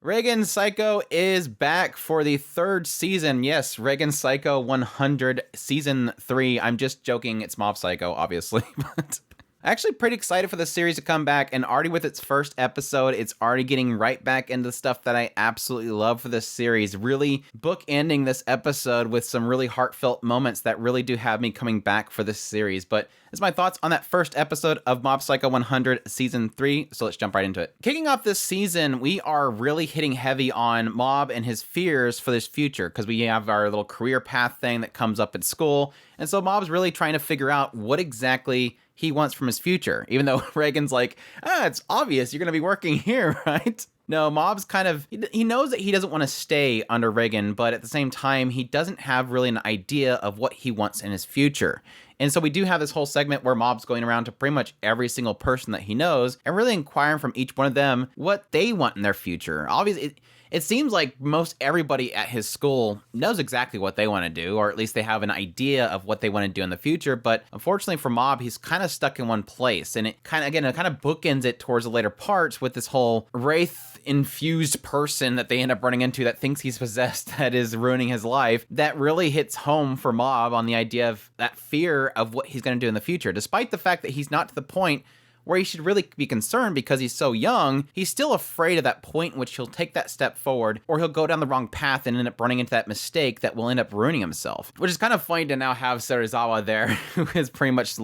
Reigen Psycho is back for the third season. Yes, Reigen Psycho 100 season 3. I'm just joking. It's Mob Psycho, obviously. But actually pretty excited for the series to come back, and already with its first episode, it's already getting right back into the stuff that I absolutely love for this series. Really bookending this episode with some really heartfelt moments that really do have me coming back for this series. But it's my thoughts on that first episode of Mob Psycho 100 Season 3, so let's jump right into it. Kicking off this season, we are really hitting heavy on Mob and his fears for this future, because we have our little career path thing that comes up at school, and so Mob's really trying to figure out what exactly he wants from his future, even though Reigen's like, it's obvious you're going to be working here, right? No, Mob's kind of, he knows that he doesn't want to stay under Reigen, but at the same time, he doesn't have really an idea of what he wants in his future. And so we do have this whole segment where Mob's going around to pretty much every single person that he knows and really inquiring from each one of them what they want in their future. Obviously, it seems like most everybody at his school knows exactly what they want to do, or at least they have an idea of what they want to do in the future. But unfortunately for Mob, he's kind of stuck in one place. And it kind of bookends it towards the later parts with this whole wraith-infused person that they end up running into that thinks he's possessed, that is ruining his life. That really hits home for Mob on the idea of that fear of what he's going to do in the future, despite the fact that he's not to the point where he should really be concerned because he's so young. He's still afraid of that point in which he'll take that step forward, or he'll go down the wrong path and end up running into that mistake that will end up ruining himself. Which is kind of funny to now have Serizawa there, who has pretty much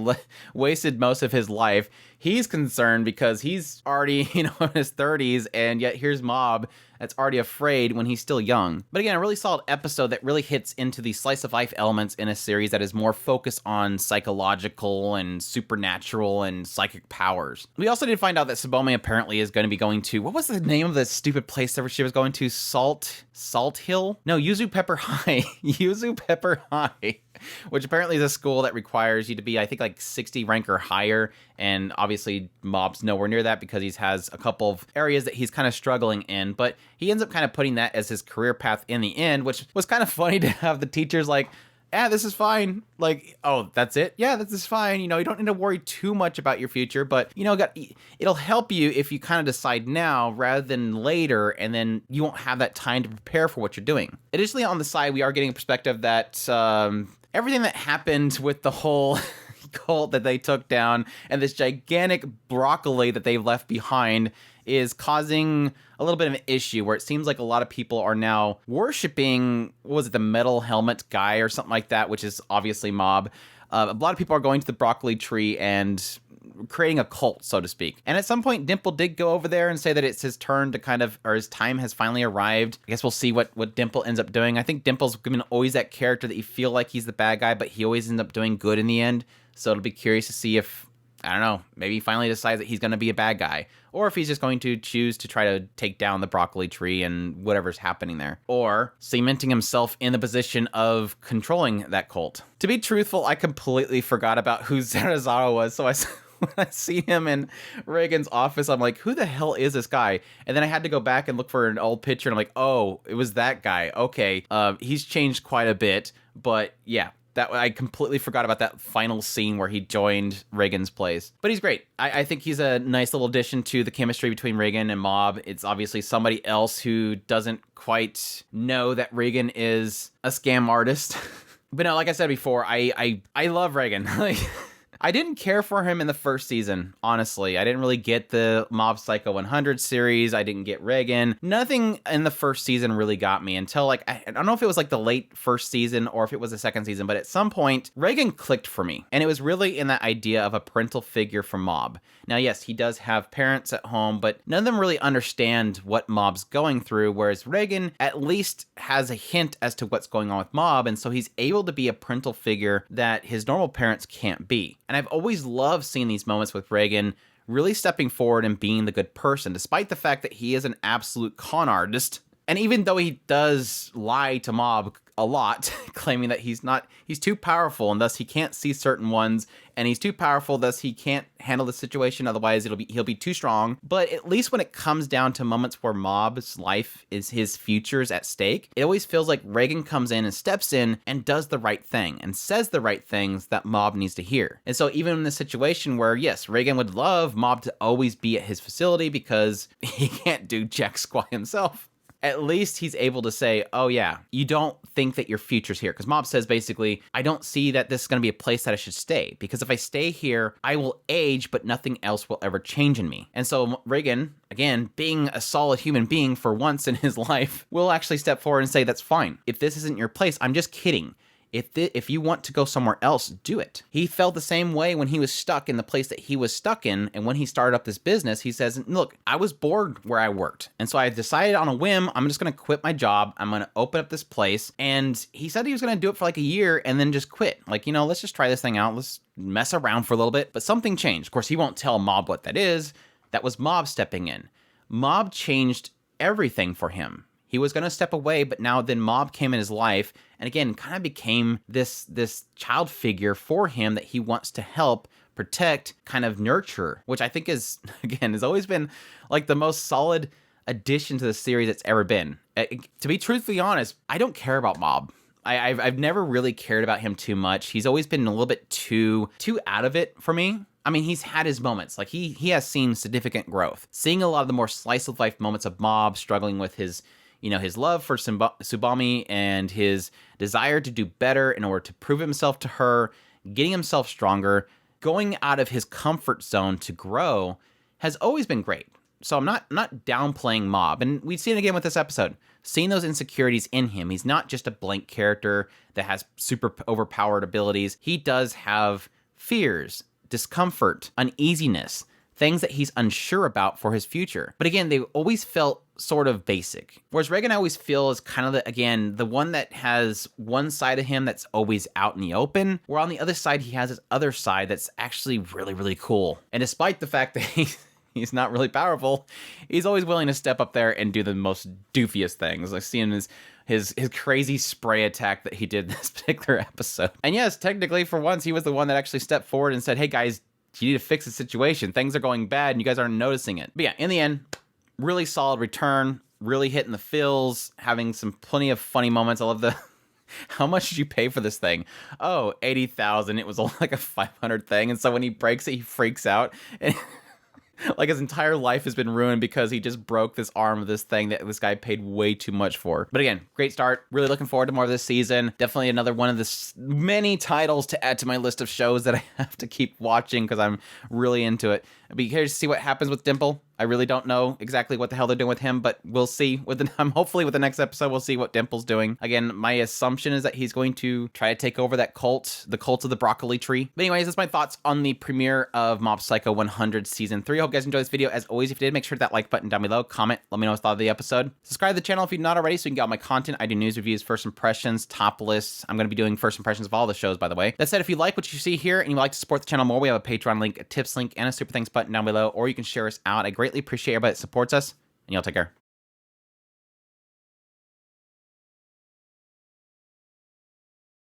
wasted most of his life. He's concerned because he's already, in his 30s, and yet here's Mob that's already afraid when he's still young. But again, a really solid episode that really hits into the slice of life elements in a series that is more focused on psychological and supernatural and psychic powers. We also did find out that Tsubome apparently is going to be going to, what was the name of the stupid place that she was going to? Salt Hill? No, Yuzu Pepper High. Yuzu Pepper High. Which apparently is a school that requires you to be, I think, like 60 rank or higher, and obviously Mob's nowhere near that because he has a couple of areas that he's kind of struggling in, but he ends up kind of putting that as his career path in the end, which was kind of funny to have the teachers like, this is fine. Like, oh, that's it? Yeah, this is fine. You don't need to worry too much about your future, but, it'll help you if you kind of decide now rather than later, and then you won't have that time to prepare for what you're doing. Additionally, on the side, we are getting a perspective that everything that happened with the whole cult that they took down and this gigantic broccoli that they left behind is causing a little bit of an issue where it seems like a lot of people are now worshiping, what was it, the metal helmet guy or something like that, which is obviously Mob. A lot of people are going to the broccoli tree and creating a cult, so to speak. And at some point, Dimple did go over there and say that it's his turn to his time has finally arrived. I guess we'll see what Dimple ends up doing. I think Dimple's been always that character that you feel like he's the bad guy, but he always ends up doing good in the end. So it'll be curious to see if, I don't know, maybe he finally decides that he's going to be a bad guy, or if he's just going to choose to try to take down the broccoli tree and whatever's happening there, or cementing himself in the position of controlling that cult. To be truthful, I completely forgot about who Serizawa was, so when I see him in Reigen's office, I'm like, who the hell is this guy? And then I had to go back and look for an old picture, and I'm like, oh, it was that guy. Okay, he's changed quite a bit, but yeah. That I completely forgot about that final scene where he joined Reigen's place. But he's great. I think he's a nice little addition to the chemistry between Reigen and Mob. It's obviously somebody else who doesn't quite know that Reigen is a scam artist. But no, like I said before, I love Reigen. I didn't care for him in the first season, honestly. I didn't really get the Mob Psycho 100 series. I didn't get Reigen. Nothing in the first season really got me until, I don't know if it was the late first season or if it was the second season, but at some point, Reigen clicked for me. And it was really in that idea of a parental figure for Mob. Now, yes, he does have parents at home, but none of them really understand what Mob's going through, whereas Reigen at least has a hint as to what's going on with Mob, and so he's able to be a parental figure that his normal parents can't be. And I've always loved seeing these moments with Reigen really stepping forward and being the good person, despite the fact that he is an absolute con artist. And even though he does lie to Mob a lot, claiming that he's too powerful and thus he can't see certain ones, and he's too powerful, thus he can't handle the situation, otherwise he'll be too strong. But at least when it comes down to moments where Mob's life is his future's at stake, it always feels like Reigen comes in and steps in and does the right thing and says the right things that Mob needs to hear. And so even in the situation where, yes, Reigen would love Mob to always be at his facility because he can't do jack squat himself, at least he's able to say, oh yeah, you don't think that your future's here. Because Mob says basically, I don't see that this is going to be a place that I should stay. Because if I stay here, I will age, but nothing else will ever change in me. And so Reigen, again, being a solid human being for once in his life, will actually step forward and say, that's fine. If this isn't your place, I'm just kidding. If you want to go somewhere else, do it. He felt the same way when he was stuck in the place that he was stuck in. And when he started up this business, he says, look, I was bored where I worked. And so I decided on a whim, I'm just going to quit my job. I'm going to open up this place. And he said he was going to do it for like a year and then just quit. Like, let's just try this thing out. Let's mess around for a little bit. But something changed. Of course, he won't tell Mob what that is. That was Mob stepping in. Mob changed everything for him. He was going to step away, but now then Mob came in his life and again kind of became this child figure for him that he wants to help, protect, kind of nurture, which I think is, again, has always been like the most solid addition to the series that's ever been. To be truthfully honest, I don't care about Mob. I've never really cared about him too much. He's always been a little bit too out of it for me. I mean, he's had his moments. Like he has seen significant growth. Seeing a lot of the more slice of life moments of Mob struggling with his love for Tsubame and his desire to do better in order to prove himself to her, getting himself stronger, going out of his comfort zone to grow has always been great. So I'm not downplaying Mob. And we see it again with this episode. Seeing those insecurities in him. He's not just a blank character that has super overpowered abilities. He does have fears, discomfort, uneasiness, things that he's unsure about for his future. But again, they always felt sort of basic. Whereas Reigen I always feel is kind of the one that has one side of him that's always out in the open, where on the other side, he has his other side that's actually really, really cool. And despite the fact that he's not really powerful, he's always willing to step up there and do the most doofiest things. Like seeing his crazy spray attack that he did this particular episode. And yes, technically for once, he was the one that actually stepped forward and said, hey guys, you need to fix the situation. Things are going bad and you guys aren't noticing it. But yeah, in the end, really solid return, really hitting the feels, having plenty of funny moments. I love how much did you pay for this thing? Oh, 80,000. It was like a 500 thing. And so when he breaks it, he freaks out. And like his entire life has been ruined because he just broke this arm of this thing that this guy paid way too much for. But again, great start. Really looking forward to more of this season. Definitely another one of the many titles to add to my list of shows that I have to keep watching because I'm really into it. I'll be curious to see what happens with Dimple. I really don't know exactly what the hell they're doing with him, but we'll see. Hopefully with the next episode, we'll see what Dimple's doing. Again, my assumption is that he's going to try to take over that the cult of the broccoli tree. But anyways, that's my thoughts on the premiere of Mob Psycho 100 Season 3. Hope you guys enjoyed this video. As always, if you did, make sure to hit that like button down below. Comment, let me know what you thought of the episode. Subscribe to the channel if you're not already so you can get all my content. I do news reviews, first impressions, top lists. I'm going to be doing first impressions of all the shows, by the way. That said, if you like what you see here and you would like to support the channel more, we have a Patreon link, a tips link, and a super thanks button down below, or you can share us out. I greatly appreciate everybody that supports us, and y'all take care.